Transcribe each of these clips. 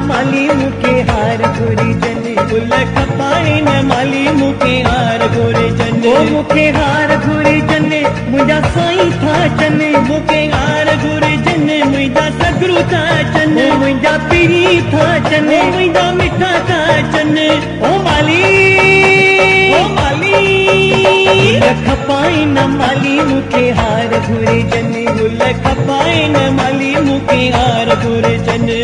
माली मुके हार गोरी जने गुल खपाए न माली मुके हार गोरी जने ओ मुके हार गोरी जने मुंजा साईं था जने मुके हार गोरी जने मुंजा सगरू था जने मुंजा पीरी था जने मुंजा मिठा था जने ओ माली खपाए न माली मुके हार गोरी जने गुल खपाए न माली मुके हार गोरी जने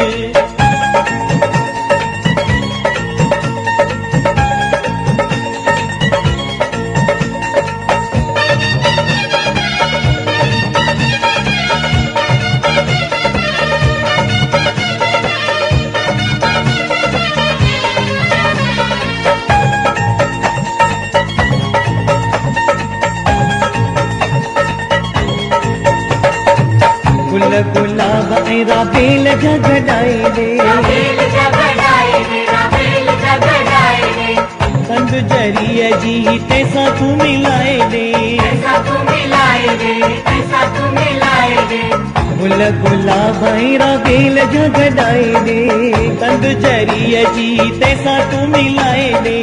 गुल गुलाब ऐरा बेल झगड़ाए रे संग जरिए जी तैसा तू मिलाए रे गुल गुलाब ऐरा बेल झगड़ाए रे संग जरिए जी तैसा तू मिलाए रे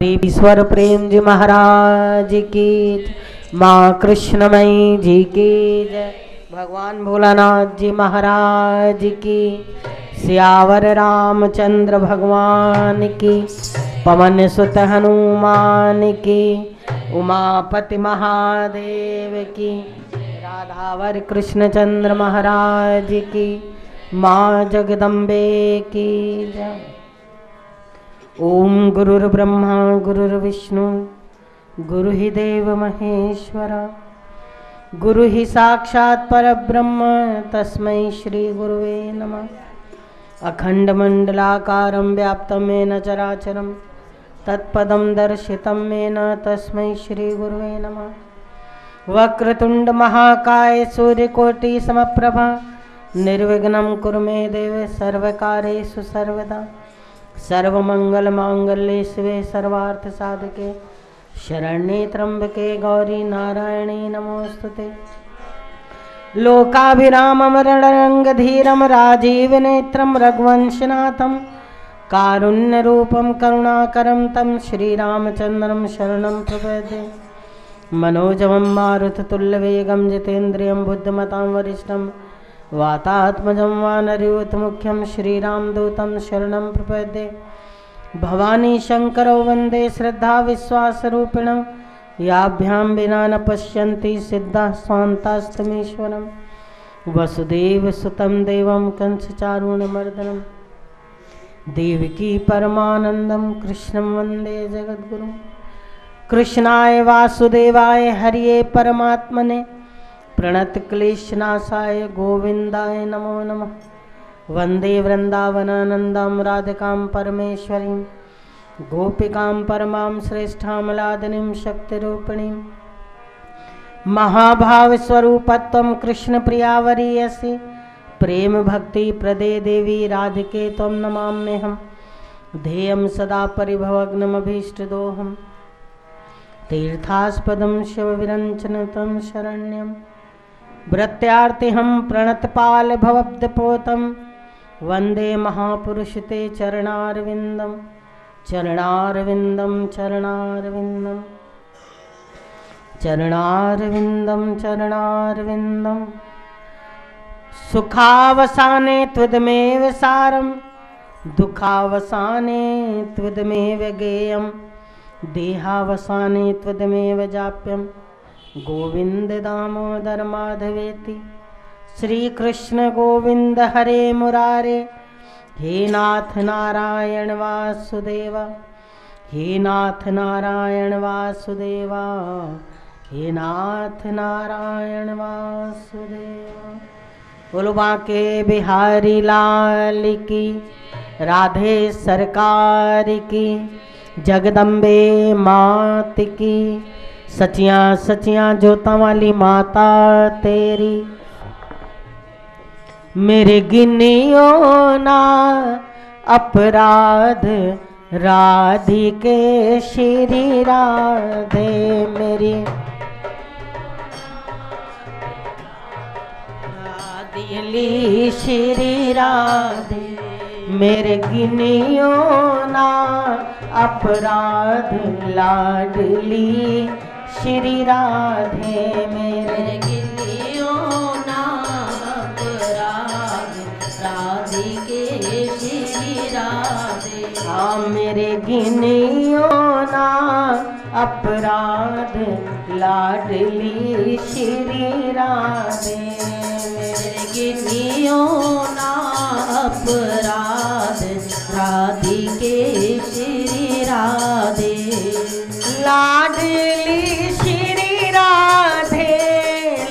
ईश्वर प्रेम जी महाराज की, माँ कृष्णमयी जी की जय। भगवान भोलानाथ जी महाराज की, सियावर रामचंद्र भगवान की, पवन सुत हनुमान की, उमापति महादेव की, राधावर कृष्णचंद्र महाराज की, माँ जगदम्बे की जय। ओम गुरुर्ब्रह्मा गुरुर्विष्णु गुरु ही देव महेश्वर, गुरु ही साक्षात् परब्रह्म तस्मै श्री गुरुवे नमः। अखंड मंडलाकारं व्याप्तं येन चराचरं तत्पदं दर्शितं येन तस्मै श्री गुरुवे नमः। वक्रतुंड महाकाय सूर्यकोटि समप्रभा, निर्विघ्नं कुरु मे देव सर्वकार्येषु सर्वदा। सर्वमंगल मांगल्ये शिवे सर्वार्थ साधके, शरण्ये त्र्यंबके गौरी नारायणी नमोस्तुते। लोकाभिरामं रणरंगधीरं राजीवनेत्रं रघुवंशनाथं, कारुण्यरूपं करुणाकरं तं श्रीरामचन्द्रं शरणं प्रपद्ये। मनोजवं मारुततुल्यवेगं जितेन्द्रियं बुद्धिमतां वरिष्ठं, वातात्मजं वानरयूथमुख्यं श्रीरामदूतं शरणं प्रपद्ये। भवानी शंकरौ वन्दे श्रद्धा विश्वासरूपिणं, याभ्यां विना न पश्यन्ति सिद्धाः स्वान्तास्तमीश्वरं। वसुदेवसुतं देवं कंसचारूणमर्दनं, देवकी परमानन्दं कृष्णं वन्दे जगद्गुरुं। कृष्णाय वासुदेवाय हरिये परमात्मने, प्रणत क्लेशनाशाय गोविंदाय नमो नमः। वंदे वृंदावनानंदां राधिकां परमेश्वरीं, गोपिकां परमां श्रेष्ठां लादिनीं शक्तिरूपिणीं। महाभावस्वरूपत्वं कृष्णप्रियावरीयसी, प्रेम भक्ति प्रदे देवी राधिके त्वं नमाम्यहम्। ध्येयं सदा परिभवग्नमभीष्टदोहम्, तीर्थास्पदं शिवविरञ्चनुतं शरण्यम्। भृत्यार्तिहं प्रणतपाल भवब्धपोतं, वन्दे महापुरुष ते चरणारविन्दं चरणारविन्दं चरणारविन्दं चरणारविन्दं चरणारविन्दं। सुखावसाने त्वदमेव सारं, दुःखावसाने त्वदमेव गेयं, देहावसाने त्वदमेव जाप्यं। गोविंद दामोदर माधवेति, श्री कृष्ण गोविंद हरे मुरारे। हे नाथ नारायण वासुदेवा, हे नाथ नारायण वासुदेवा, हे नाथ नारायण वासुदेवा। बोलो बांके बिहारी लाल की, राधे सरकार की, जगदम्बे मात की, सचियां सचियां जोता वाली माता तेरी। मेरे गिनियो ना अपराध राधिके श्री राधे, मेरी राधिली श्री राधे। मेरे गिनियो ना अपराध लाडली श्री राधे, मेरे गिनियो ना अपराध राधिके श्री राधे। हाँ मेरे गिनियो ना अपराध लाडली श्री राधे, मेरे गिनियो ना अपराध राधिके श्री राधे। लाडली श्री राधे,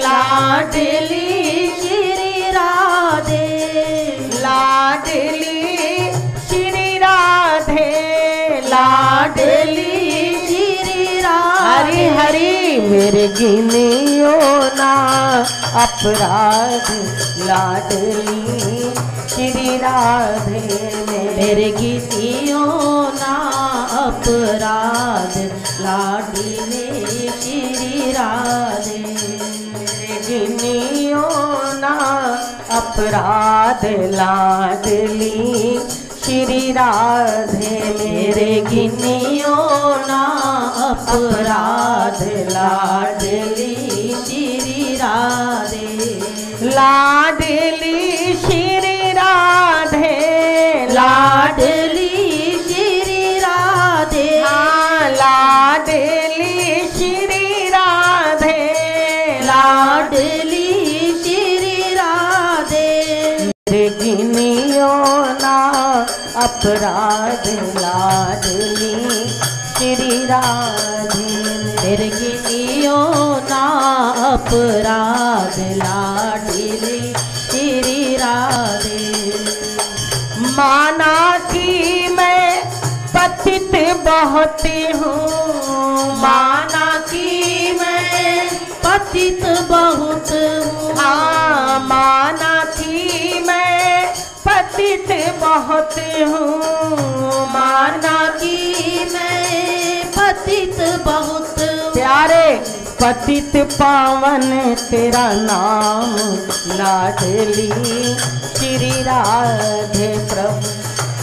लाडली श्री राधे, लाडली श्री राधे, लाडली श्री राधे। हरि हरि मेरे गिनियो ना अपराध लाडली श्री राधे, मेरे गिनियो ना अपराध लाडली श्री राधे। मेरे गिनियो ना अपराध लाडली श्री राधे मेरे गिनियो ना अपराध लाडली श्री राधे लाडली श्री राधे लाडली श्री राधे लाडली श्री राधे लाडली श्री राधे मेरे गिनियो ना अपराध लाडली श्री राधे मेरे गिनियो ना अपराध लाडली श्री राधे माना कि मैं पतित बहुत हूँ माना कि मैं पतित बहुत हूँ हाँ माना कि मैं पतित बहुत हूँ माना कि मैं पतित बहुत प्यारे पतित पावन तेरा नाम लाडली श्री राधे प्रभु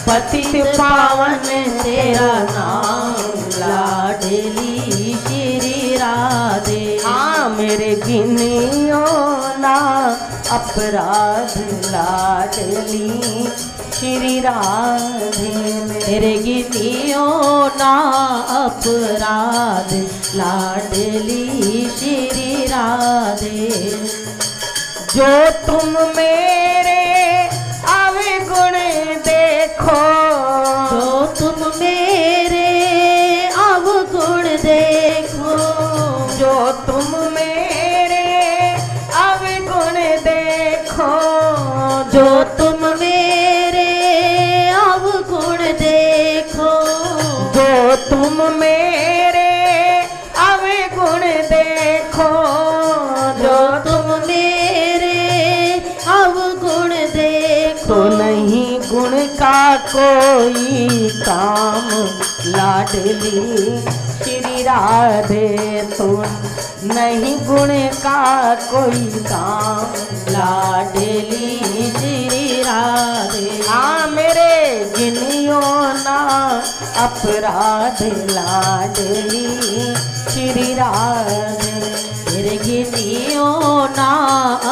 पतित पावन तेरा नाम लाडली श्री राधे हाँ मेरे गिनियो ना अपराध लाडली श्री राधे मेरे गिनियो ना अपराध लाडली श्री राधे जो तुम मेरे अवगुण देखो जो तुम मेरे अवगुण देखो जो तुम मेरे अवगुण देखो जो तुम मेरे अवगुण देखो जो तुम मेरे अवगुण देखो जो तुम मेरे अवगुण देखो तो नहीं गुण का कोई काम लाडली श्री राधे तो नहीं गुण का कोई काम लाडली श्री राधे हाँ मेरे गिनियो ना अपराध लाडली श्री राधे मेरे गिनियो ना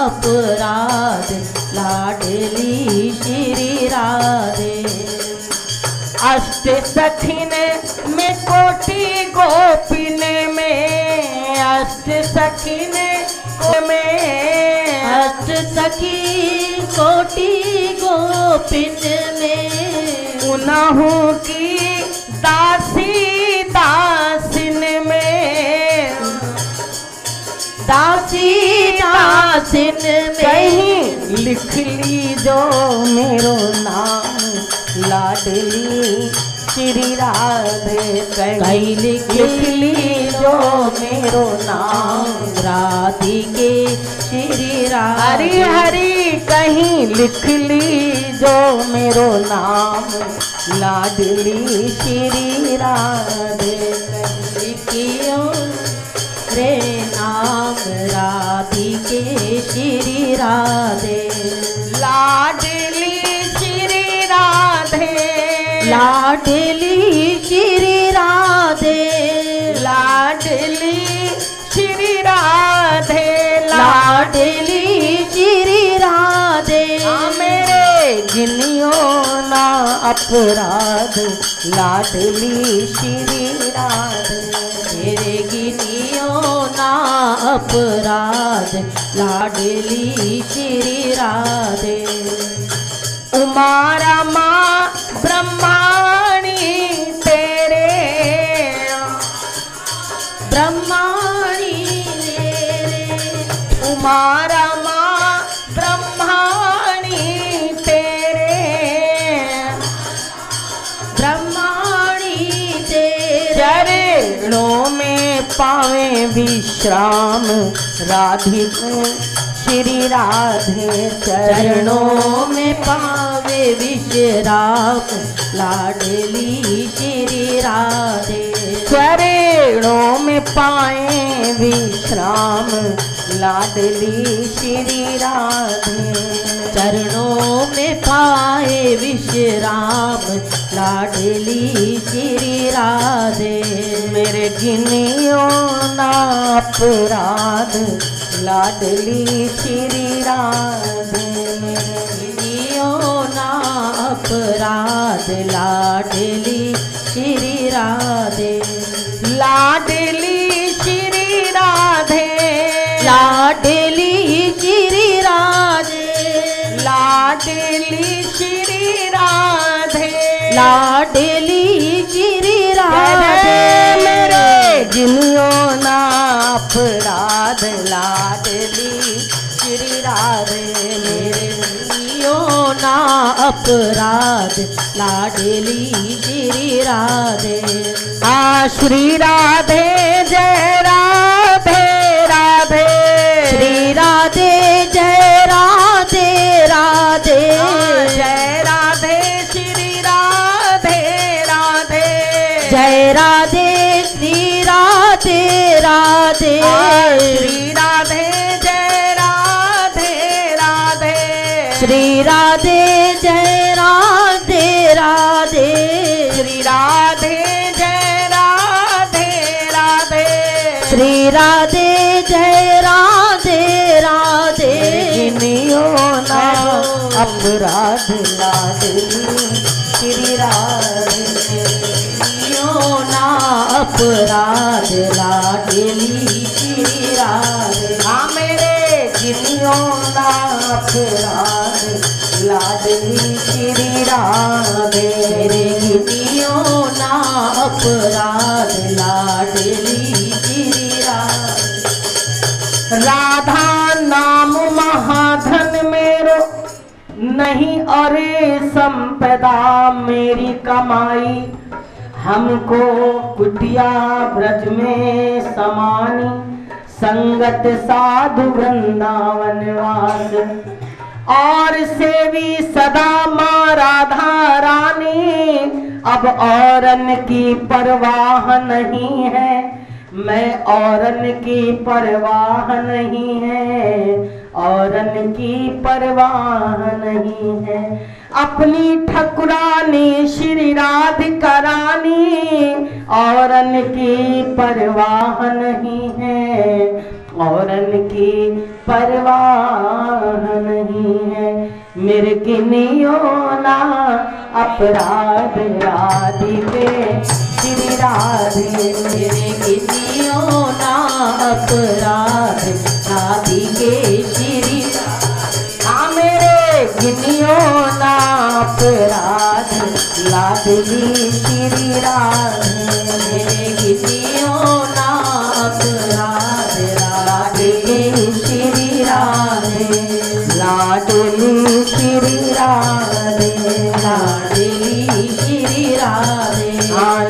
अपराध लाडली श्री राधे अष्ट सखिन में कोटि गोपिन में अष्ट सखिन में अष्ट सखी कोटि गोपिन में उनहु की दासी दासिन में दासी दासिन में कहीं लिख ली जो मेरो नाम लाडली श्री राधे कहीं लिख ली जो मेरो नाम राधिके श्री राधे हरि हरि कहीं लिख ली जो मेरो नाम लाडली श्री राधे लिखियो रे नाम राधिके श्री राधे लाडली श्री राधे लाडली श्री राधे लाडली श्री राधे लाडली श्री राधे मेरे गिनियो ना अपराध लाडली श्री राधे मेरे गिनियो ना अपराध लाडली श्री राधे उमा रमा ब्रह्माणी तेरे ब्रह्माणी तेरे उमा रमा ब्रह्माणी तेरे ब्रह्माणी तेरे चरणों में पावे विश्राम राधिके श्री राधे चरणों में पावे विश्राम लाडली श्री राधे चरणों में पाए विश्राम लाडली श्री राधे। चरणों में पाए विश्राम लाडली श्री राधे। मेरे गिनियो ना अपराध लाडली श्री राधे। मेरे गिनियो ना अपराध लाडली श्री राधे। लाडली श्री राधे। लाडली श्री राधे। लाडली श्री राधे। लाडली श्री राधे। मेरे गिनियो ना अपराध लाडली श्री राधे। मेरे गिनियो ना अपराध लाडली श्री राधे। श्री राधे जय राधे राधे। श्री राधे जय राधे राधे। जय राधे श्री राधे राधे। जय राधे श्री राधे राधे। श्री राधे जय राधे राधे। श्री राधे जय राधे राधे। श्री राधे जय राधे राधे। श्री राधे जय राधे राधे। गिनियो ना अपराध लाडली श्री राधे। गिनियो ना अपराध लाडली श्री राधे। मेरे गिनियो ना अपराध लाडली श्री राधे। मेरे गिनियो ना अपराध लाडली श्री राधे। राधा नाम महाधन मेरो नहीं और संपदा मेरी कमाई। हमको कुटिया ब्रज में समानी संगत साधु वृंदावन वास। और सेवी सदा माँ राधा रानी। अब औरन की परवाह नहीं है। मैं औरन की परवाह नहीं है। औरन की परवाह नहीं है। अपनी ठकुरानी श्री राधिका रानी। औरन की परवाह नहीं है। औरन की परवाह नहीं है। मेरे गिनियो ना अपराध राधिके श्री राधे। मेरे गिनियो ना अपराध राधिके श्री राधे। मेरे गिनियो ना अपराध लाडली श्री राधे। मेरे गिनियो ना अपराध लाडली श्री राधे। लाडली श्री राधे। लाडली श्री राधे।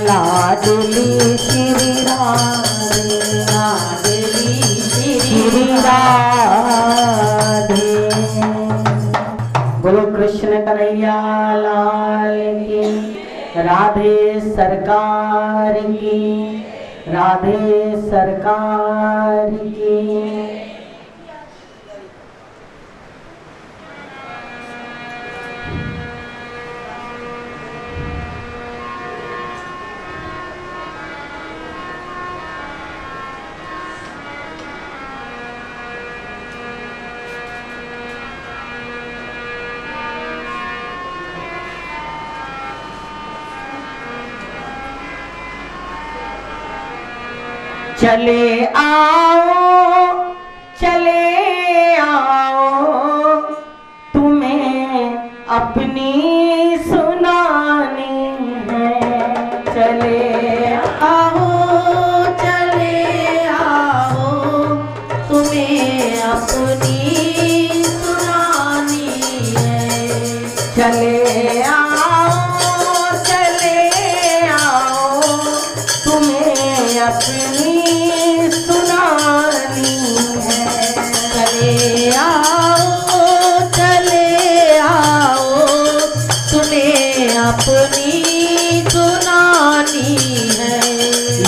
लाडली श्री राधे। लाडली श्री राधे। बोलो कृष्ण कन्हैया लाल की। राधे सरकार की। राधे सरकार की। चले आओ तुम्हें अपनी सुनानी है। चले आओ तुम्हें अपनी सुनानी है। चले आओ तुम्हें अपनी सुनानी है। चले आओ तुम्हें अपनी सुनानी है।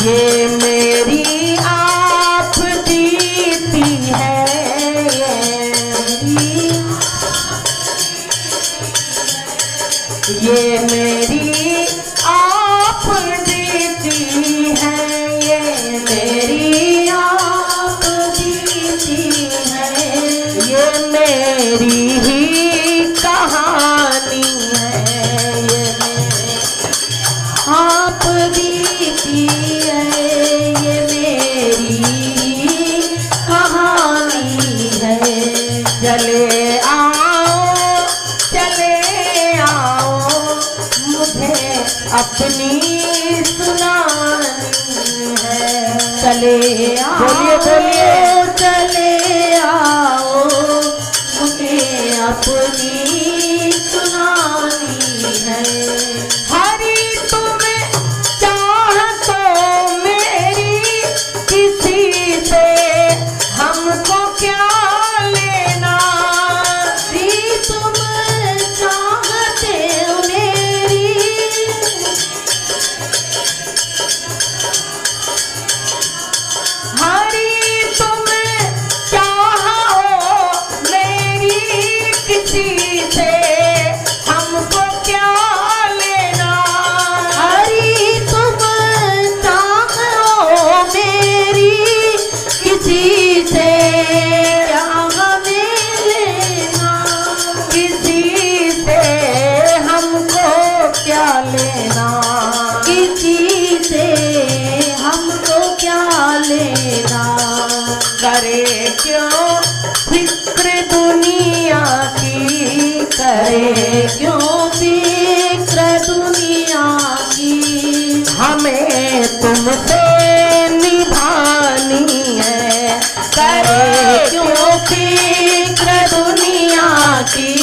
ये मेरी आप जीती है। ये मेरी आप बीती है, ये मेरी आप बीती है, ये मेरी ही कहानी है, ये आप बीती है, ये मेरी कहानी है। चले आओ मुझे अपनी सुनानी है। चले आओ, बोलिए बोलिए। चले आओ मुझे अपनी सुनानी है। हरी तुम्हें चाह तो मेरी किसी से हमको क्या लेना। भी तुम चाहते हो मेरी, हरी तुम चाहो मेरी किसी से हमको क्या लेना। हरी तुम चाहो मेरी किसी से क्या हमें लेना। किसी से हमको क्या लेना। किसी से हमको क्या लेना। करे क्यों फिक्र दुनिया की, करे क्यों फिक्र दुनिया की। हमें तुमसे निभानी है। करे क्यों फिक्र दुनिया की।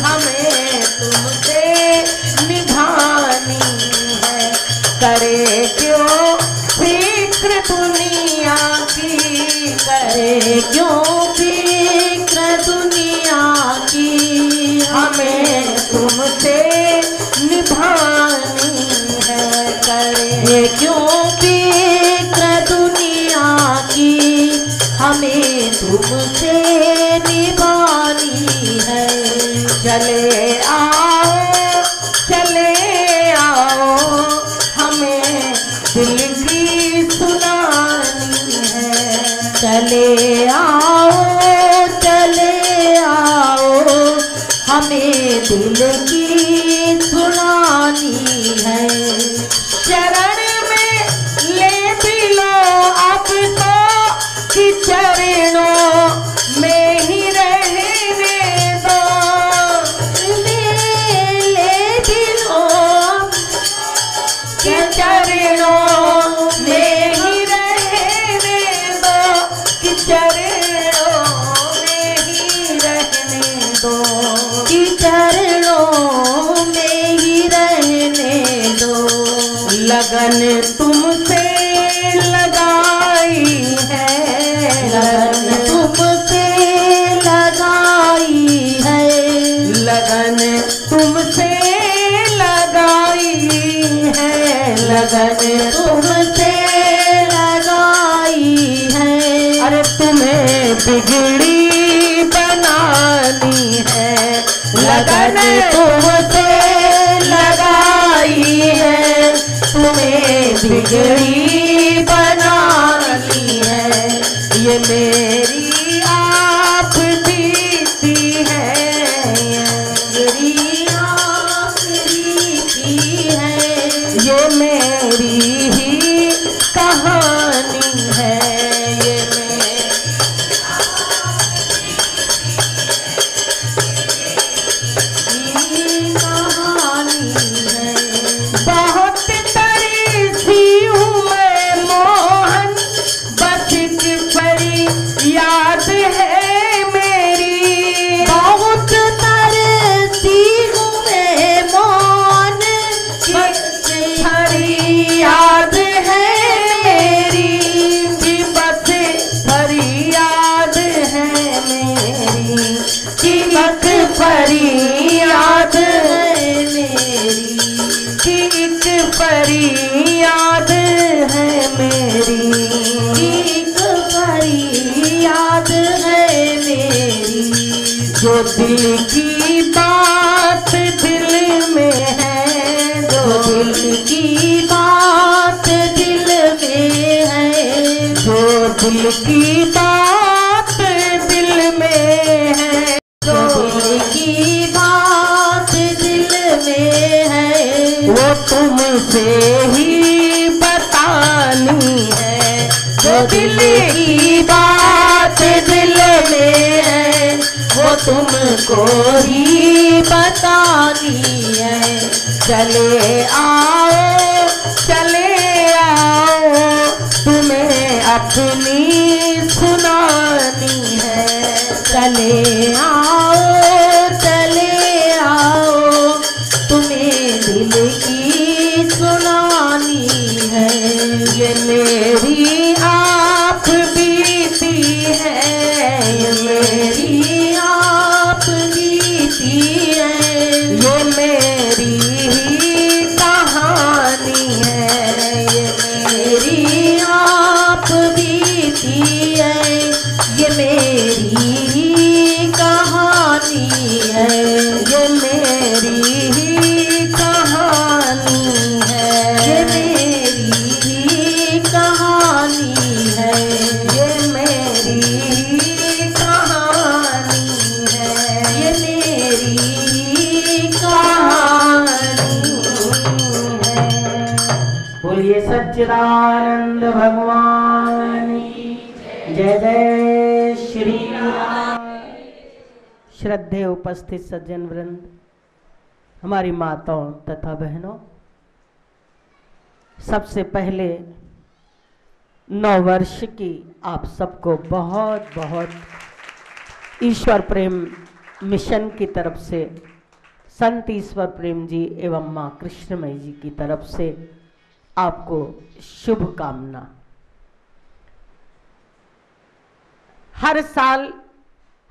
हमें तुमसे निभानी है। करे क्यों फिक्र दुनिया की। करे क्यों फिक्र दुनिया की। हमें तुमसे निभानी है। करे क्यों फिक्र दुनिया की। हमें तुमसे निभानी है। चले आओ हमें दिल की सुनानी है। चले आओ हमें दिल की सुनानी है। चरण में ले भी लो अब तो, कि चरणों में ही रहने दो। ले दिलो कि चरणों में ही रहने दो। कि चरणों में ही रहने दो। कि चरणों में ही रहने दो। लगन तुमसे लगाई है। लगन तुमसे लगाई है। लगन तुमसे लगाई है। लगन तुमसे लगाई है। अरे तुम्हें बिगड़ी बनानी है। लगन तुमसे लगाई है। तुम्हें बिगड़ी बनानी है। ये मेरी आप बीती है। मेरी आखिरी की है। ये मेरी ही कहानी है। ये मेरी कहानी है। बहुत तरसी हूँ मैं मोहन, बस एक परी याद है मेरी। बहुत तरसी हूँ मैं मोहन, भरी याद है मेरी। कि बस भरी याद है मेरी। कि बस भरी याद है मेरी। कि एक परी याद है मेरी। एक परी याद है मेरी। जो दिल की बात दिल में है, जो दिल की बात दिल में है, जो दिल की बात दिल में है, जो दिल की बात दिल में है, वो तुमसे ही बतानी है। जो दिल की बात दिल में है, वो तुमको ही बतानी है। चले आओ तुम्हें अपनी सुनानी है। चले आओ तुम्हें दिल की सुनानी है। ये मेरी आप बीती है, ये मेरी आप बीती है, ये मेरी ही कहानी है। ये मेरी आप बीती है, ये मेरी ही कहानी है, ये मेरी ही कहानी है, ये मेरी ही कहानी है, ये मेरी ही कहानी है, ये मेरी ही कहानी है। बोलिए सच्चिदानंद भगवान की जय। जय श्री राम। श्रद्धेय उपस्थित सज्जन वृंद, हमारी माताओं तथा बहनों, सबसे पहले नववर्ष की आप सबको बहुत बहुत ईश्वर प्रेम मिशन की तरफ से, संत ईश्वर प्रेम जी एवं माँ कृष्णमयी जी की तरफ से आपको शुभकामना। हर साल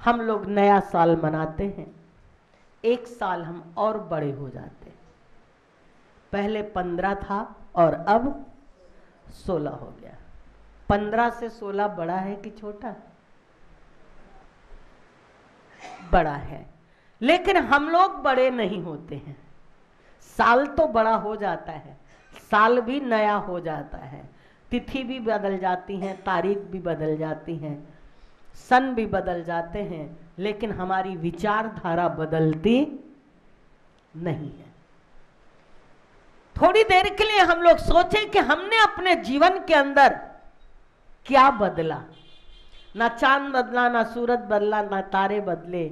हम लोग नया साल मनाते हैं, एक साल हम और बड़े हो जाते हैं। पहले 15 था और अब 16 हो गया। 15 से 16 बड़ा है कि छोटा? बड़ा है, लेकिन हम लोग बड़े नहीं होते हैं। साल तो बड़ा हो जाता है, साल भी नया हो जाता है, तिथि भी बदल जाती हैं, तारीख भी बदल जाती हैं, सन भी बदल जाते हैं, लेकिन हमारी विचारधारा बदलती नहीं है। थोड़ी देर के लिए हम लोग सोचें कि हमने अपने जीवन के अंदर क्या बदला। ना चांद बदला, ना सूरज बदला, ना तारे बदले,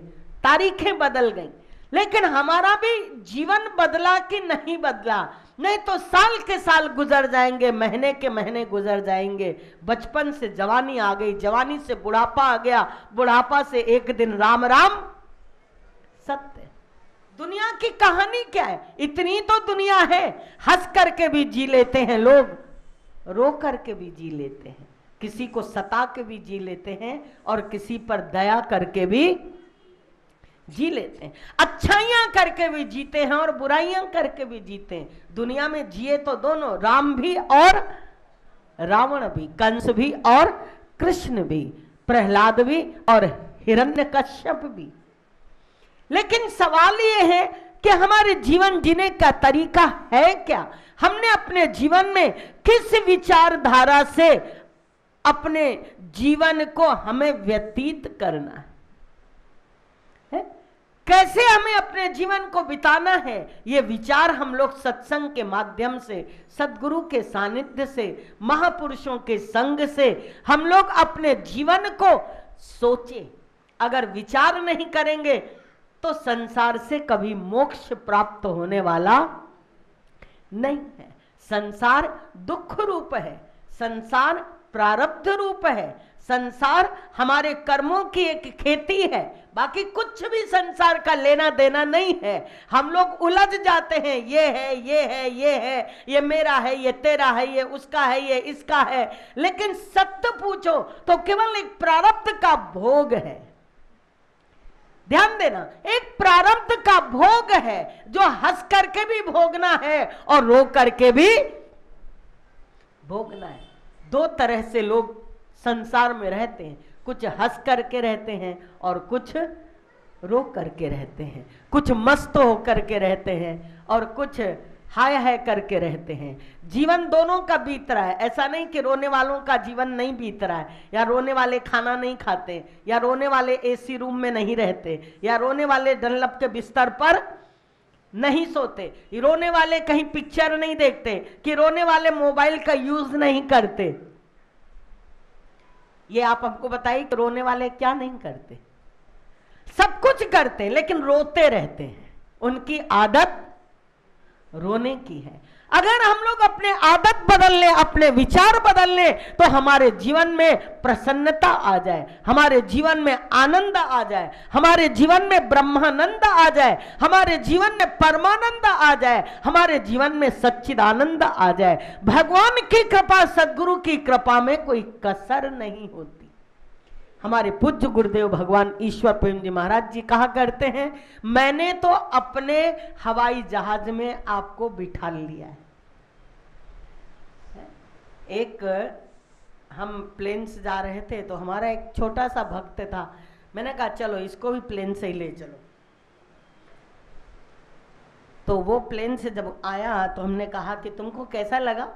तारीखें बदल गई, लेकिन हमारा भी जीवन बदला कि नहीं बदला? नहीं तो साल के साल गुजर जाएंगे, महीने के महीने गुजर जाएंगे। बचपन से जवानी आ गई, जवानी से बुढ़ापा आ गया, बुढ़ापा से एक दिन राम राम सत्य। दुनिया की कहानी क्या है? इतनी तो दुनिया है। हंस करके भी जी लेते हैं लोग, रो करके भी जी लेते हैं, किसी को सता के भी जी लेते हैं और किसी पर दया करके भी जी लेते हैं। अच्छाइयां करके भी जीते हैं और बुराइयां करके भी जीते हैं। दुनिया में जिए तो दोनों, राम भी और रावण भी, कंस भी और कृष्ण भी, प्रहलाद भी और हिरण्यकश्यप भी। लेकिन सवाल ये है कि हमारे जीवन जीने का तरीका है क्या? हमने अपने जीवन में किस विचारधारा से अपने जीवन को हमें व्यतीत करना है? कैसे हमें अपने जीवन को बिताना है? ये विचार हम लोग सत्संग के माध्यम से, सद्गुरु के सानिध्य से, महापुरुषों के संग से हम लोग अपने जीवन को सोचे। अगर विचार नहीं करेंगे तो संसार से कभी मोक्ष प्राप्त होने वाला नहीं है। संसार दुख रूप है, संसार प्रारब्ध रूप है, संसार हमारे कर्मों की एक खेती है, बाकी कुछ भी संसार का लेना देना नहीं है। हम लोग उलझ जाते हैं, ये है, ये है, ये है, ये मेरा है, ये तेरा है, ये उसका है, ये इसका है। लेकिन सत्य पूछो तो केवल एक प्रारब्ध का भोग है। ध्यान देना, एक प्रारब्ध का भोग है जो हंस करके भी भोगना है और रो करके भी भोगना है। दो तरह से लोग संसार में रहते हैं, कुछ हंस करके रहते हैं और कुछ रो करके रहते हैं, कुछ मस्त हो करके रहते हैं और कुछ हाय हाय करके रहते हैं। जीवन दोनों का बीत रहा है। ऐसा नहीं कि रोने वालों का जीवन नहीं बीत रहा है, या रोने वाले खाना नहीं खाते, या रोने वाले एसी रूम में नहीं रहते, या रोने वाले डनलप के बिस्तर पर नहीं सोते, रोने वाले कहीं पिक्चर नहीं देखते, कि रोने वाले मोबाइल का यूज नहीं करते। ये आप हमको बताइए कि रोने वाले क्या नहीं करते? सब कुछ करते हैं, लेकिन रोते रहते हैं। उनकी आदत रोने की है। अगर हम लोग अपने आदत बदल लें, अपने विचार बदल लें, तो हमारे जीवन में प्रसन्नता आ जाए, हमारे जीवन में आनंद आ जाए, हमारे जीवन में ब्रह्मानंद आ जाए, हमारे जीवन में परमानंद आ जाए, हमारे जीवन में सच्चिदानंद आ जाए। भगवान की कृपा, सद्गुरु की कृपा में कोई कसर नहीं होती। हमारे पूज्य गुरुदेव भगवान ईश्वर प्रेम जी महाराज जी कहा करते हैं, मैंने तो अपने हवाई जहाज में आपको बिठा लिया है। एक हम प्लेन से जा रहे थे, तो हमारा एक छोटा सा भक्त था, मैंने कहा चलो इसको भी प्लेन से ही ले चलो। तो वो प्लेन से जब आया तो हमने कहा कि तुमको कैसा लगा,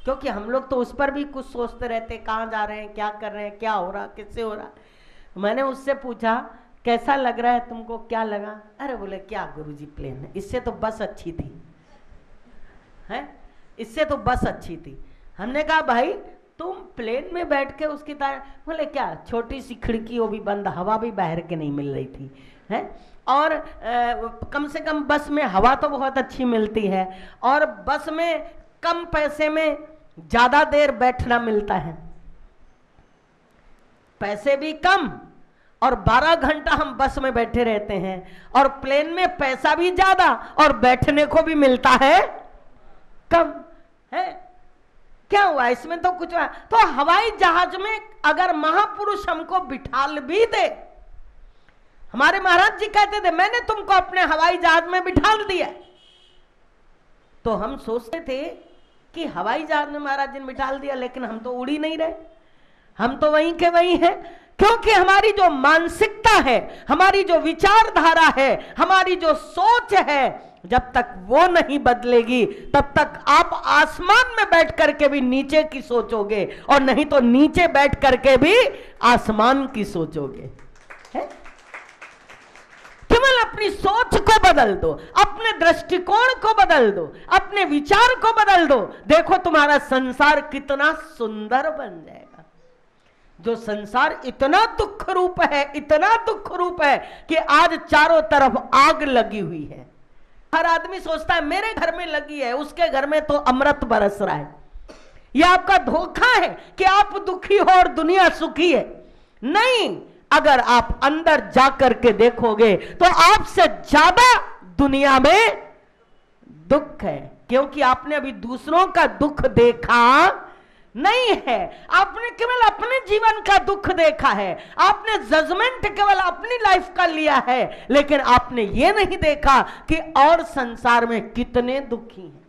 क्योंकि हम लोग तो उस पर भी कुछ सोचते रहते, कहाँ जा रहे हैं, क्या कर रहे हैं, क्या हो रहा, किससे हो रहा। मैंने उससे पूछा कैसा लग रहा है तुमको, क्या लगा? अरे बोले क्या गुरुजी प्लेन है, इससे तो बस अच्छी थी, है इससे तो बस अच्छी थी। हमने कहा भाई तुम प्लेन में बैठ के उसकी तरह, बोले क्या छोटी सी खिड़की वो भी बंद, हवा भी बाहर के नहीं मिल रही थी, है और कम से कम बस में हवा तो बहुत अच्छी मिलती है, और बस में कम पैसे में ज्यादा देर बैठना मिलता है, पैसे भी कम और 12 घंटा हम बस में बैठे रहते हैं, और प्लेन में पैसा भी ज्यादा और बैठने को भी मिलता है कम, है क्या हुआ इसमें? तो कुछ हुआ। तो हवाई जहाज में अगर महापुरुष हमको बिठाल भी दे, हमारे महाराज जी कहते थे मैंने तुमको अपने हवाई जहाज में बिठाल दिया, तो हम सोचते थे कि हवाई जहाज में महाराज जी ने बिठाल दिया, लेकिन हम तो उड़ ही नहीं रहे, हम तो वहीं के वहीं हैं। क्योंकि हमारी जो मानसिकता है, हमारी जो विचारधारा है, हमारी जो सोच है, जब तक वो नहीं बदलेगी तब तक आप आसमान में बैठ करके भी नीचे की सोचोगे, और नहीं तो नीचे बैठ करके भी आसमान की सोचोगे। है? केवल अपनी सोच को बदल दो, अपने दृष्टिकोण को बदल दो, अपने विचार को बदल दो, देखो तुम्हारा संसार कितना सुंदर बन जाएगा। जो संसार इतना दुख रूप है, इतना दुख रूप है कि आज चारों तरफ आग लगी हुई है। हर आदमी सोचता है मेरे घर में लगी है, उसके घर में तो अमृत बरस रहा है। यह आपका धोखा है कि आप दुखी हो और दुनिया सुखी है। नहीं, अगर आप अंदर जाकर के देखोगे तो आपसे ज्यादा दुनिया में दुख है, क्योंकि आपने अभी दूसरों का दुख देखा नहीं है, आपने केवल अपने जीवन का दुख देखा है, आपने जजमेंट केवल अपनी लाइफ का लिया है, लेकिन आपने ये नहीं देखा कि और संसार में कितने दुखी हैं।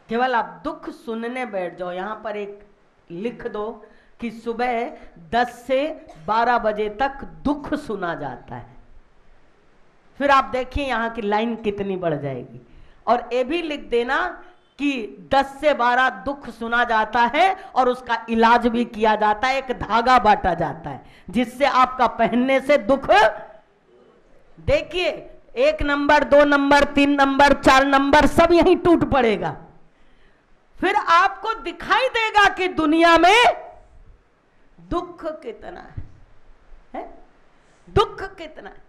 केवल आप दुख सुनने बैठ जाओ। यहां पर एक लिख दो कि सुबह 10 से 12 बजे तक दुख सुना जाता है, फिर आप देखिए यहां की लाइन कितनी बढ़ जाएगी। और ये भी लिख देना कि 10 से 12 दुख सुना जाता है और उसका इलाज भी किया जाता है, एक धागा बांटा जाता है जिससे आपका पहनने से दुख, देखिए 1 नंबर 2 नंबर 3 नंबर 4 नंबर सब यहीं टूट पड़ेगा। फिर आपको दिखाई देगा कि दुनिया में दुख कितना है? दुख कितना है।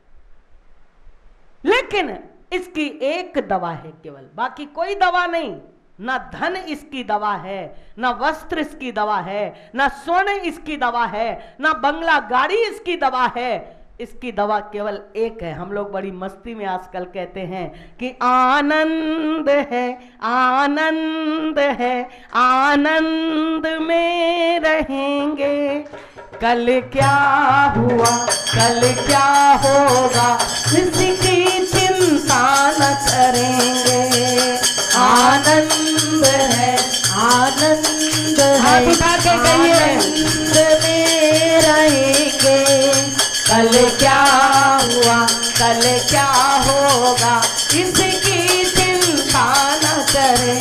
लेकिन इसकी एक दवा है केवल, बाकी कोई दवा नहीं। ना धन इसकी दवा है, ना वस्त्र इसकी दवा है, ना स्वर्ण इसकी दवा है, ना बंगला गाड़ी इसकी दवा है। इसकी दवा केवल एक है। हम लोग बड़ी मस्ती में आजकल कहते हैं कि आनंद है, आनंद है, आनंद में रहेंगे, कल क्या हुआ कल क्या होगा इसकी चिंता न करेंगे। आनंद है, आनंद है, आनंद में रहेंगे, कल क्या हुआ कल क्या होगा इसकी चिंता न करें।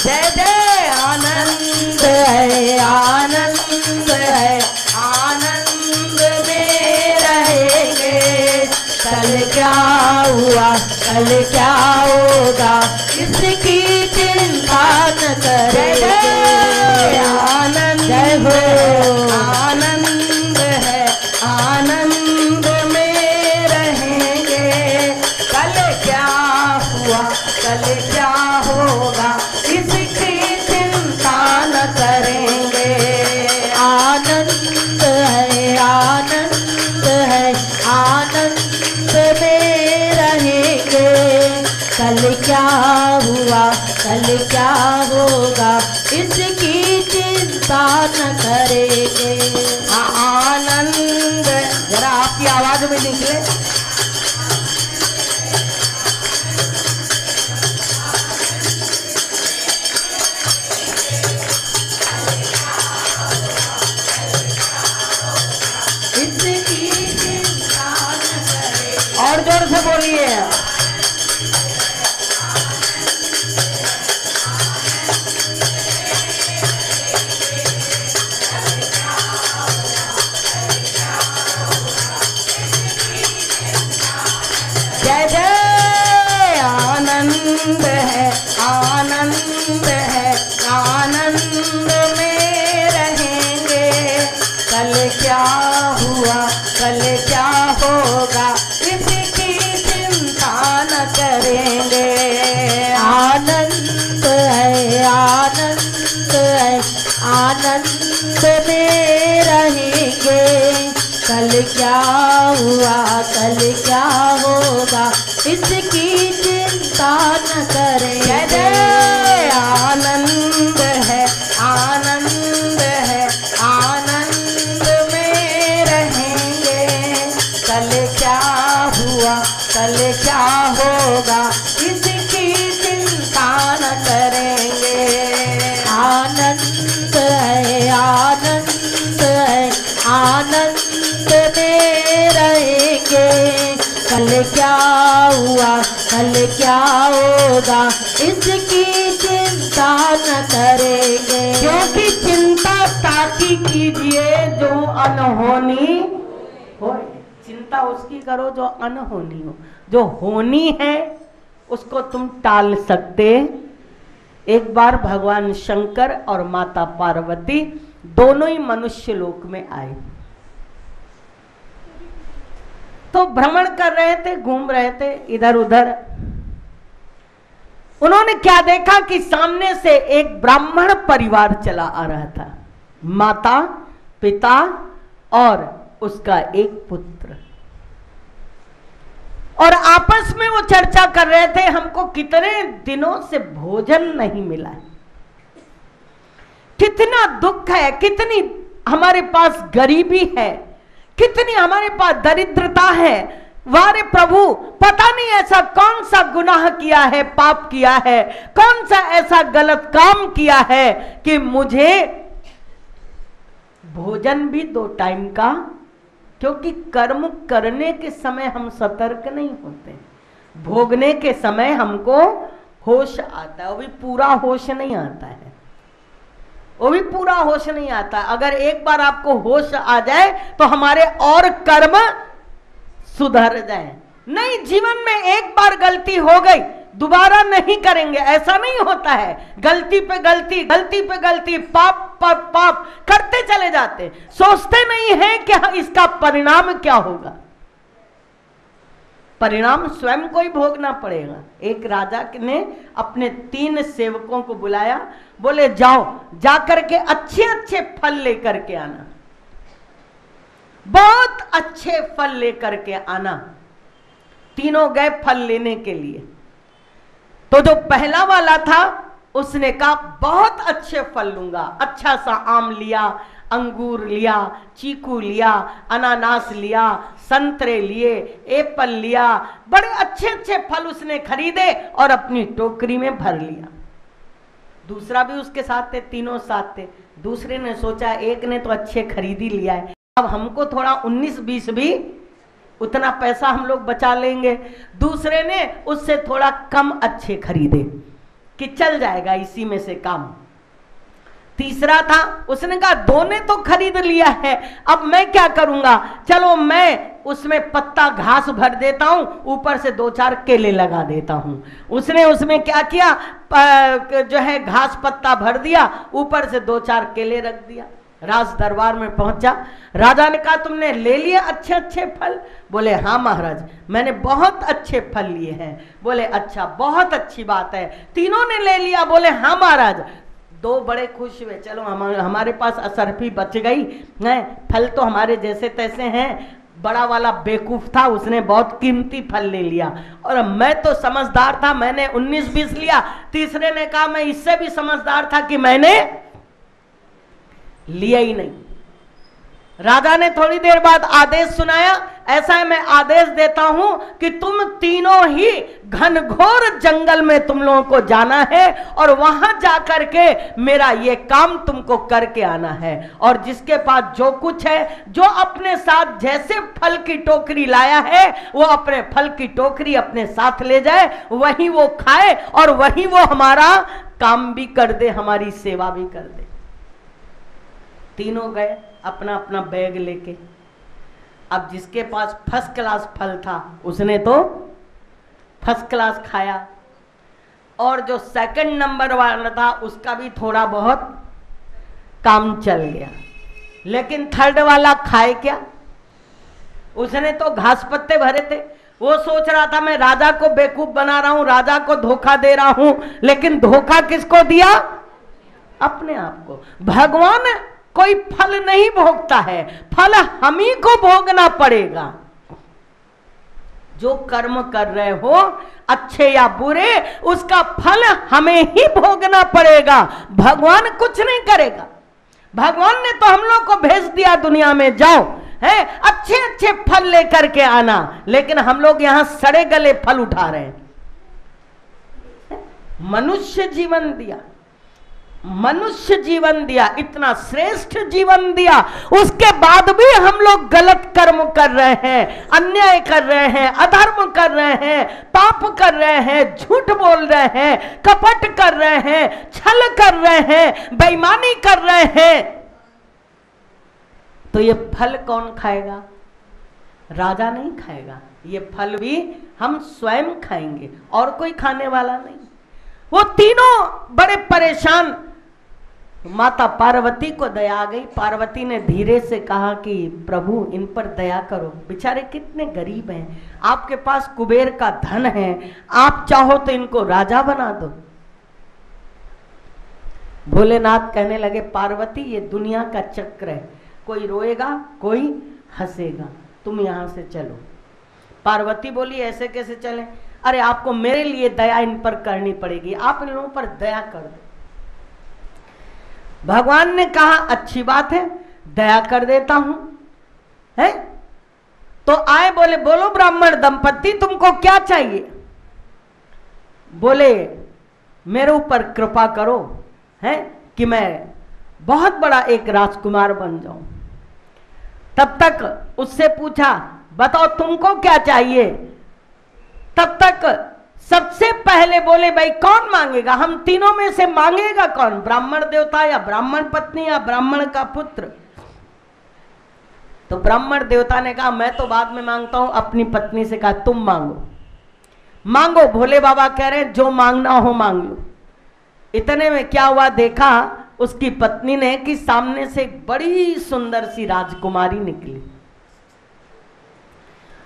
जय जय आनंद है आनंद है आनंद में रहेंगे। कल क्या हुआ कल क्या होगा इसकी चिंता न करें। आनंद जय हो आनंद है आनंद में रहेंगे। कल क्या हुआ कल क्या होगा इसकी चिंता न करेंगे। आनंद है आनंद है आनंद में रहेंगे। कल क्या हुआ कल क्या होगा इसकी चिंता न करेंगे। आनंद जरा आपकी आवाज में निकले। इसकी चिंता न करें। और जोर से बोलिए। जय जय आनंद है आनंद है आनंद में रहेंगे। कल क्या हुआ कल क्या होगा इसकी चिंता न करेंगे। आनंद है आनंद है आनंद में रहेंगे। कल क्या हुआ कल क्या होगा इसकी चिंता न करें। जय जय आनंद है आनंद है आनंद में रहेंगे। कल क्या हुआ कल क्या होगा इसकी चिंता न करेंगे। आनंद है आनंद है आनंद में रहेंगे। कल क्या हुआ कल क्या होगा इसकी चिंता न करेंगे। क्योंकि चिंता ताकि कीजिए जो अनहोनी हो। चिंता उसकी करो जो अनहोनी हो। जो होनी है उसको तुम टाल सकते। एक बार भगवान शंकर और माता पार्वती दोनों ही मनुष्य लोक में आए। तो भ्रमण कर रहे थे घूम रहे थे इधर उधर। उन्होंने क्या देखा कि सामने से एक ब्राह्मण परिवार चला आ रहा था। माता पिता और उसका एक पुत्र। और आपस में वो चर्चा कर रहे थे हमको कितने दिनों से भोजन नहीं मिला है, कितना दुख है, कितनी हमारे पास गरीबी है, कितनी हमारे पास दरिद्रता है। वारे प्रभु पता नहीं ऐसा कौन सा गुनाह किया है, पाप किया है, कौन सा ऐसा गलत काम किया है कि मुझे भोजन भी 2 टाइम का। क्योंकि कर्म करने के समय हम सतर्क नहीं होते, भोगने के समय हमको होश आता है। वो भी पूरा होश नहीं आता है, वो भी पूरा होश नहीं आता। अगर एक बार आपको होश आ जाए तो हमारे और कर्म सुधर जाए। नहीं, जीवन में एक बार गलती हो गई दोबारा नहीं करेंगे, ऐसा नहीं होता है। गलती पे गलती, गलती पे गलती, पाप पर पाप करते चले जाते, सोचते नहीं है कि इसका परिणाम क्या होगा। परिणाम स्वयं को ही भोगना पड़ेगा। एक राजा ने अपने 3 सेवकों को बुलाया, बोले जाओ जाकर के अच्छे अच्छे फल लेकर के आना, बहुत अच्छे फल लेकर के आना। तीनों गए फल लेने के लिए। तो जो पहला वाला था उसने कहा बहुत अच्छे फल लूंगा। अच्छा सा आम लिया, अंगूर लिया, चीकू लिया, अनानास लिया, संतरे लिए, एप्पल लिया, बड़े अच्छे अच्छे फल उसने खरीदे और अपनी टोकरी में भर लिया। दूसरा भी उसके साथ थे, तीनों साथ थे। दूसरे ने सोचा एक ने तो अच्छे खरीद ही लिया है, अब हमको थोड़ा 19-20 भी उतना पैसा हम लोग बचा लेंगे। दूसरे ने उससे थोड़ा कम अच्छे खरीदे कि चल जाएगा इसी में से काम। तीसरा था, उसने कहा दो ने तो खरीद लिया है, अब मैं क्या करूंगा, चलो मैं उसमें पत्ता घास भर देता हूं, ऊपर से 2-4 केले लगा देता हूं। उसने उसमें क्या किया, जो है घास पत्ता भर दिया, ऊपर से 2-4 केले रख दिया। राज दरबार में पहुंचा, राजा ने कहा तुमने ले लिए अच्छे अच्छे फल? बोले हाँ महाराज, मैंने बहुत अच्छे फल लिए हैं। बोले अच्छा, बहुत अच्छी बात है, तीनों ने ले लिया? बोले हाँ महाराज। दो बड़े खुश हुए, चलो हमारे पास असरफी बच गई है, फल तो हमारे जैसे तैसे हैं। बड़ा वाला बेवकूफ था, उसने बहुत कीमती फल ले लिया, और मैं तो समझदार था, मैंने 19-20 लिया। तीसरे ने कहा मैं इससे भी समझदार था कि मैंने लिया ही नहीं। राजा ने थोड़ी देर बाद आदेश सुनाया, ऐसा है मैं आदेश देता हूं कि तुम तीनों ही घनघोर जंगल में तुम लोगों को जाना है और वहां जाकर के मेरा ये काम तुमको करके आना है। और जिसके पास जो कुछ है, जो अपने साथ जैसे फल की टोकरी लाया है, वो अपने फल की टोकरी अपने साथ ले जाए, वही वो खाए और वही वो हमारा काम भी कर दे, हमारी सेवा भी कर दे। तीनों गए अपना अपना बैग लेके। अब जिसके पास फर्स्ट क्लास फल था उसने तो फर्स्ट क्लास खाया, और जो सेकंड नंबर वाला था उसका भी थोड़ा बहुत काम चल गया। लेकिन थर्ड वाला खाए क्या? उसने तो घास पत्ते भरे थे। वो सोच रहा था मैं राजा को बेवकूफ बना रहा हूं, राजा को धोखा दे रहा हूं, लेकिन धोखा किसको दिया? अपने आप को। भगवान कोई फल नहीं भोगता है, फल हम ही को भोगना पड़ेगा। जो कर्म कर रहे हो अच्छे या बुरे, उसका फल हमें ही भोगना पड़ेगा, भगवान कुछ नहीं करेगा। भगवान ने तो हम लोग को भेज दिया दुनिया में, जाओ है अच्छे अच्छे फल लेकर के आना, लेकिन हम लोग यहां सड़े गले फल उठा रहे हैं। मनुष्य जीवन दिया, मनुष्य जीवन दिया, इतना श्रेष्ठ जीवन दिया, उसके बाद भी हम लोग गलत कर्म कर रहे हैं, अन्याय कर रहे हैं, अधर्म कर रहे हैं, पाप कर रहे हैं, झूठ बोल रहे हैं, कपट कर रहे हैं, छल कर रहे हैं, बेईमानी कर रहे हैं। तो ये फल कौन खाएगा? राजा नहीं खाएगा, ये फल भी हम स्वयं खाएंगे, और कोई खाने वाला नहीं। वो तीनों बड़े परेशान। माता पार्वती को दया आ गई। पार्वती ने धीरे से कहा कि प्रभु इन पर दया करो, बेचारे कितने गरीब हैं, आपके पास कुबेर का धन है, आप चाहो तो इनको राजा बना दो। भोलेनाथ कहने लगे पार्वती ये दुनिया का चक्र है, कोई रोएगा कोई हंसेगा, तुम यहां से चलो। पार्वती बोली ऐसे कैसे चले? अरे आपको मेरे लिए दया इन पर करनी पड़ेगी, आप इन लोगों पर दया कर दो। भगवान ने कहा अच्छी बात है, दया कर देता हूं, है? तो आए, बोले बोलो ब्राह्मण दंपत्ति तुमको क्या चाहिए? बोले मेरे ऊपर कृपा करो, है कि मैं बहुत बड़ा एक राजकुमार बन जाऊं। तब तक उससे पूछा बताओ तुमको क्या चाहिए? तब तक सबसे पहले बोले भाई कौन मांगेगा? हम तीनों में से मांगेगा कौन? ब्राह्मण देवता या ब्राह्मण पत्नी या ब्राह्मण का पुत्र? तो ब्राह्मण देवता ने कहा मैं तो बाद में मांगता हूं। अपनी पत्नी से कहा तुम मांगो। मांगो, भोले बाबा कह रहे हैं जो मांगना हो मांग लो। इतने में क्या हुआ, देखा उसकी पत्नी ने कि सामने से एक बड़ी सुंदर सी राजकुमारी निकली।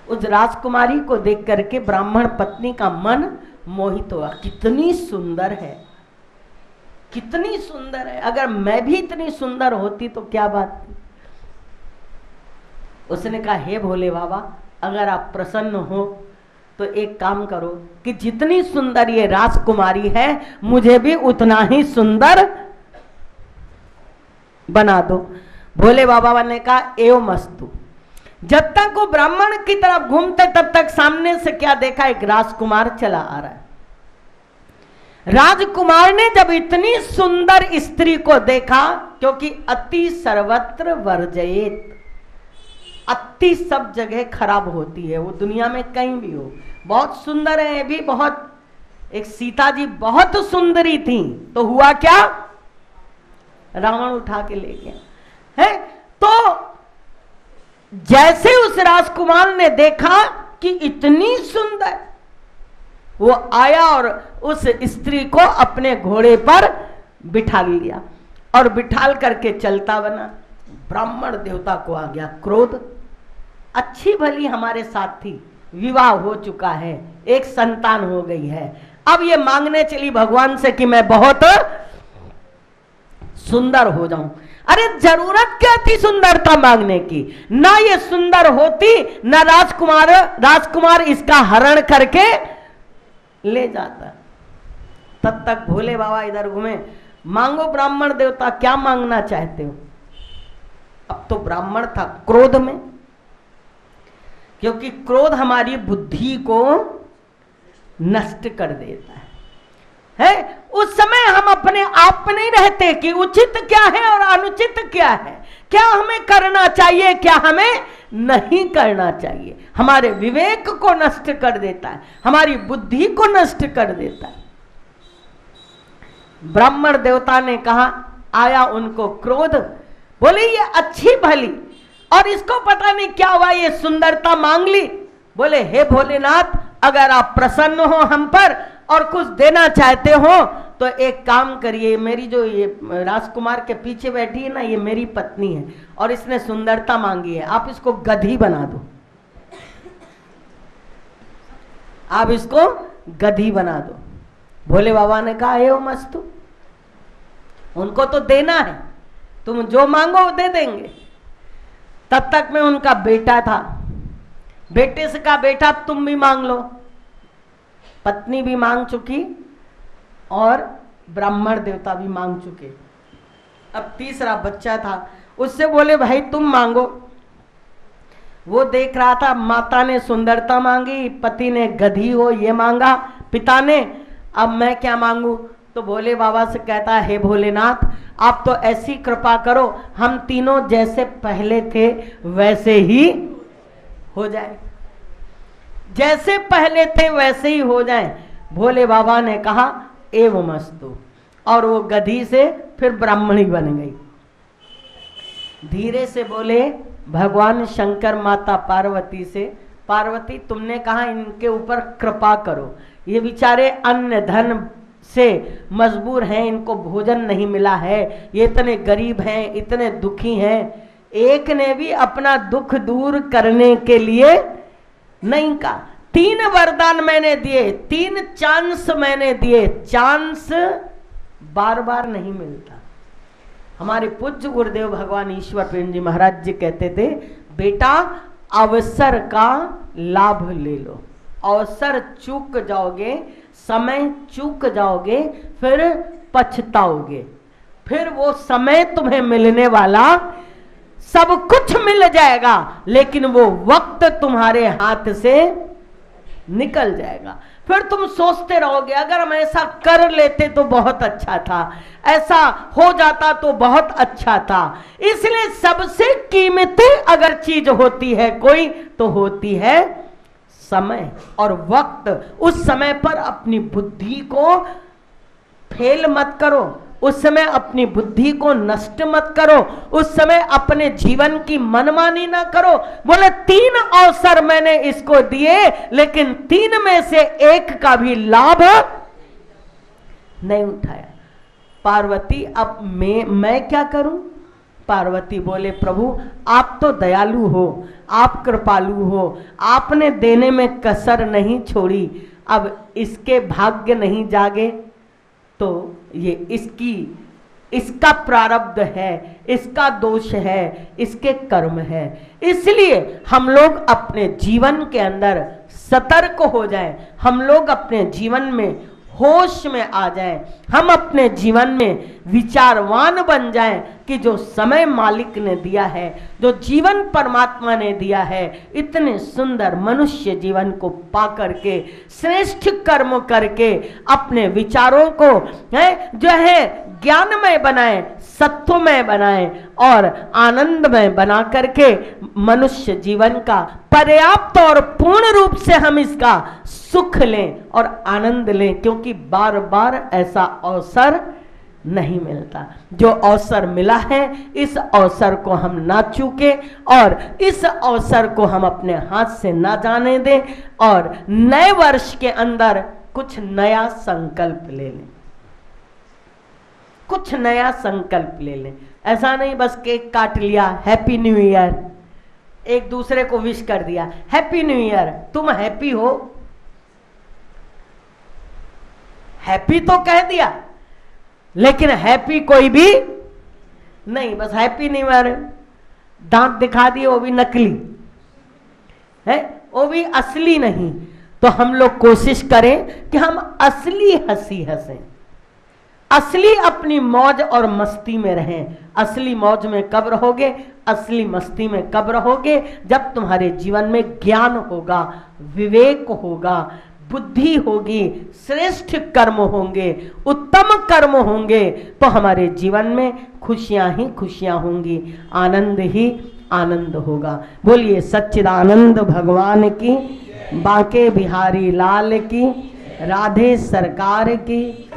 उस राजकुमारी को देख करके ब्राह्मण पत्नी का मन मोहित हुआ। कितनी सुंदर है, कितनी सुंदर है, अगर मैं भी इतनी सुंदर होती तो क्या बात थी। उसने कहा हे भोले बाबा अगर आप प्रसन्न हो तो एक काम करो कि जितनी सुंदर ये राजकुमारी है मुझे भी उतना ही सुंदर बना दो। भोले बाबा ने कहा एवं मस्तु। जब तक वो ब्राह्मण की तरफ घूमते तब तक सामने से क्या देखा, एक राजकुमार चला आ रहा है। राजकुमार ने जब इतनी सुंदर स्त्री को देखा, क्योंकि अति सर्वत्र वर्जयेत, अति सब जगह खराब होती है, वो दुनिया में कहीं भी हो। बहुत सुंदर है ये भी, बहुत, एक सीता जी बहुत सुंदरी थी, तो हुआ क्या, रावण उठा के ले गया है। तो जैसे उस राजकुमार ने देखा कि इतनी सुंदर, वो आया और उस स्त्री को अपने घोड़े पर बिठा लिया और बिठाल करके चलता बना। ब्राह्मण देवता को आ गया क्रोध, अच्छी भली हमारे साथ थी, विवाह हो चुका है, एक संतान हो गई है, अब ये मांगने चली भगवान से कि मैं बहुत सुंदर हो जाऊं। अरे जरूरत क्या थी सुंदरता मांगने की, ना ये सुंदर होती, ना राजकुमार इसका हरण करके ले जाता। तब तक भोले बाबा इधर घूमे, मांगो ब्राह्मण देवता, क्या मांगना चाहते हो। अब तो ब्राह्मण था क्रोध में, क्योंकि क्रोध हमारी बुद्धि को नष्ट कर देता है। उस समय हम अपने आप में नहीं रहते कि उचित क्या है और अनुचित क्या है, क्या हमें करना चाहिए, क्या हमें नहीं करना चाहिए। हमारे विवेक को नष्ट कर देता है, हमारी बुद्धि को नष्ट कर देता है। ब्राह्मण देवता ने कहा, आया उनको क्रोध, बोले ये अच्छी भली, और इसको पता नहीं क्या हुआ, ये सुंदरता मांग ली। बोले हे भोलेनाथ, अगर आप प्रसन्न हो हम पर और कुछ देना चाहते हो तो एक काम करिए, मेरी जो ये राजकुमार के पीछे बैठी है ना, ये मेरी पत्नी है और इसने सुंदरता मांगी है, आप इसको गधी बना दो, आप इसको गधी बना दो। भोले बाबा ने कहा एवं मस्तु, उनको तो देना है, तुम जो मांगो वो दे देंगे। तब तक में उनका बेटा था, बेटे से कहा बेटा तुम भी मांग लो। पत्नी भी मांग चुकी और ब्राह्मण देवता भी मांग चुके, अब तीसरा बच्चा था, उससे बोले भाई तुम मांगो। वो देख रहा था, माता ने सुंदरता मांगी, पति ने गधी हो ये मांगा, पिता ने, अब मैं क्या मांगू। तो भोले बाबा से कहता है हे भोलेनाथ, आप तो ऐसी कृपा करो हम तीनों जैसे पहले थे वैसे ही हो जाए, जैसे पहले थे वैसे ही हो जाए। भोले बाबा ने कहा एवं मस्तु, और वो गधी से फिर ब्राह्मणी बन गई। धीरे से बोले भगवान शंकर माता पार्वती से, पार्वती तुमने कहा इनके ऊपर कृपा करो, ये बेचारे अन्न धन से मजबूर हैं, इनको भोजन नहीं मिला है, ये इतने गरीब हैं, इतने दुखी हैं, एक ने भी अपना दुख दूर करने के लिए नहीं कहा। 3 वरदान मैंने दिए, 3 चांस मैंने दिए, चांस बार बार नहीं मिलता। हमारे पूज्य गुरुदेव भगवान ईश्वर प्रेम जी महाराज जी कहते थे बेटा अवसर का लाभ ले लो, अवसर चूक जाओगे, समय चूक जाओगे, फिर पछताओगे, फिर वो समय तुम्हें मिलने वाला सब कुछ मिल जाएगा, लेकिन वो वक्त तुम्हारे हाथ से निकल जाएगा। फिर तुम सोचते रहोगे अगर हम ऐसा कर लेते तो बहुत अच्छा था, ऐसा हो जाता तो बहुत अच्छा था। इसलिए सबसे कीमती अगर चीज होती है कोई तो होती है समय और वक्त। उस समय पर अपनी बुद्धि को फेल मत करो, उस समय अपनी बुद्धि को नष्ट मत करो, उस समय अपने जीवन की मनमानी ना करो। बोले 3 अवसर मैंने इसको दिए, लेकिन 3 में से 1 का भी लाभ नहीं उठाया। पार्वती अब मैं क्या करूं? पार्वती बोले प्रभु आप तो दयालु हो, आप कृपालु हो, आपने देने में कसर नहीं छोड़ी, अब इसके भाग्य नहीं जागे तो ये इसका प्रारब्ध है, इसका दोष है, इसके कर्म है। इसलिए हम लोग अपने जीवन के अंदर सतर्क हो जाएं, हम लोग अपने जीवन में होश में आ जाएं, हम अपने जीवन में विचारवान बन जाएं कि जो समय मालिक ने दिया है, जो जीवन परमात्मा ने दिया है, इतने सुंदर मनुष्य जीवन को पा करके श्रेष्ठ कर्म करके अपने विचारों को जो है ज्ञानमय बनाएं, सत्वमय बनाएं और आनंदमय बना करके मनुष्य जीवन का पर्याप्त और पूर्ण रूप से हम इसका सुख लें और आनंद लें, क्योंकि बार बार ऐसा अवसर नहीं मिलता। जो अवसर मिला है इस अवसर को हम ना चूके और इस अवसर को हम अपने हाथ से ना जाने दें और नए वर्ष के अंदर कुछ नया संकल्प ले लें, कुछ नया संकल्प ले लें। ऐसा नहीं बस केक काट लिया, हैप्पी न्यू ईयर, एक दूसरे को विश कर दिया हैप्पी न्यू ईयर, तुम हैप्पी हो, हैप्पी तो कह दिया लेकिन हैप्पी कोई भी नहीं, बस हैप्पी न्यू ईयर, दांत दिखा दिए वो भी नकली है, वो भी असली नहीं। तो हम लोग कोशिश करें कि हम असली हंसी हंसें, असली अपनी मौज और मस्ती में रहें। असली मौज में कब रहोगे, असली मस्ती में कब रहोगे, जब तुम्हारे जीवन में ज्ञान होगा, विवेक होगा, बुद्धि होगी, श्रेष्ठ कर्म होंगे, उत्तम कर्म होंगे, तो हमारे जीवन में खुशियां ही खुशियां होंगी, आनंद ही आनंद होगा। बोलिए सच्चिदानंद भगवान की, बांके बिहारी लाल की, राधे सरकार की।